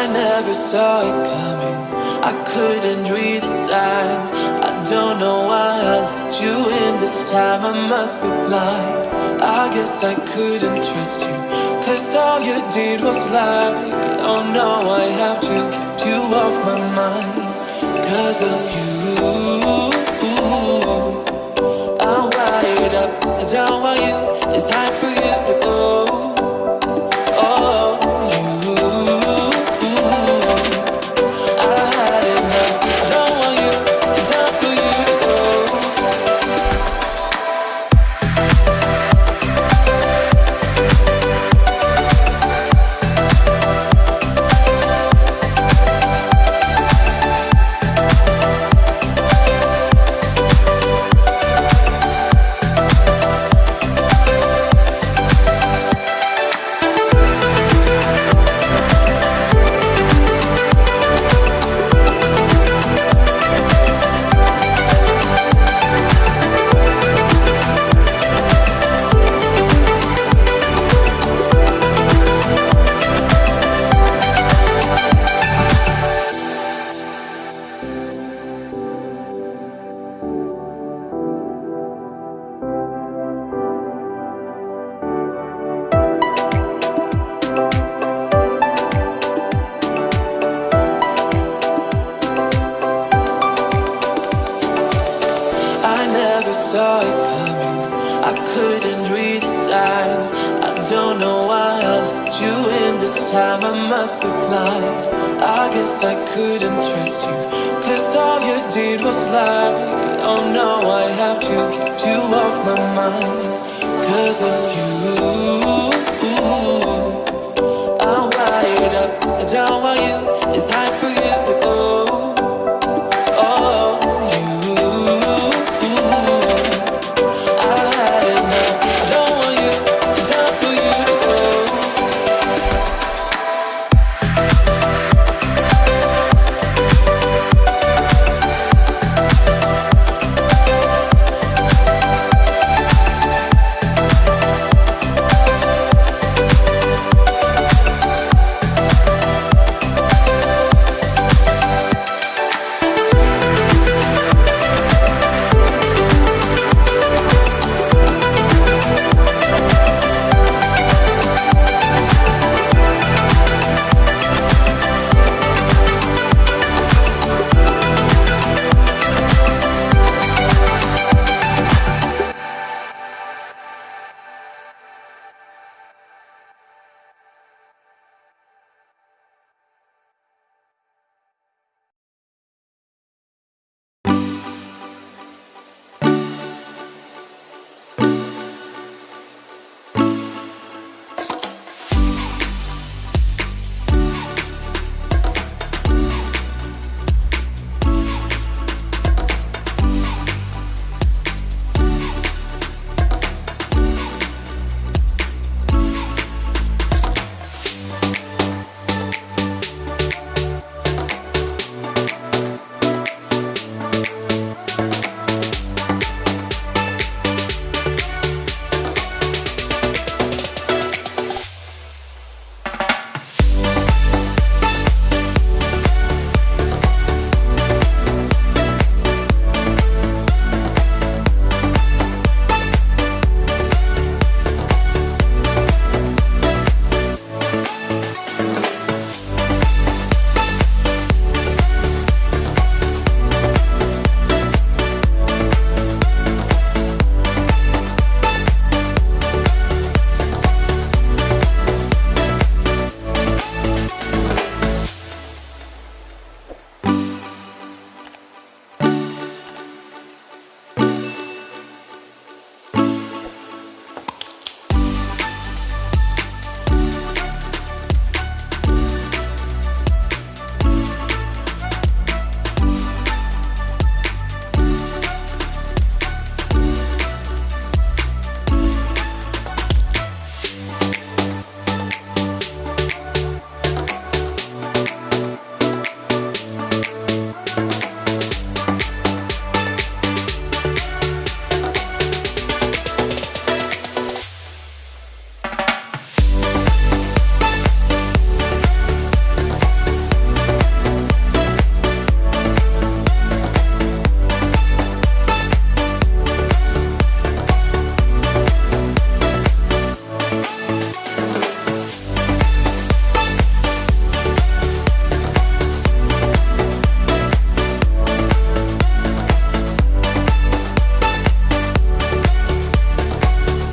I never saw it coming, I couldn't read the signs. I don't know why I let you in this time, I must be blind. I guess I couldn't trust you, 'cause all you did was lie. Oh no, I have to keep you off my mind. 'Cause of you, I'm wired up, I don't want you, it's time for you to go. Oh, you, I had enough, I don't want you, it's time for you to go. Saw it coming, I couldn't read the signs. I don't know why I let you in this time, I must be blind. I guess I couldn't trust you, 'cause all you did was lie. Oh no, I have to keep you off my mind. 'Cause of you, I'm wired up, I don't want you, it's time for you.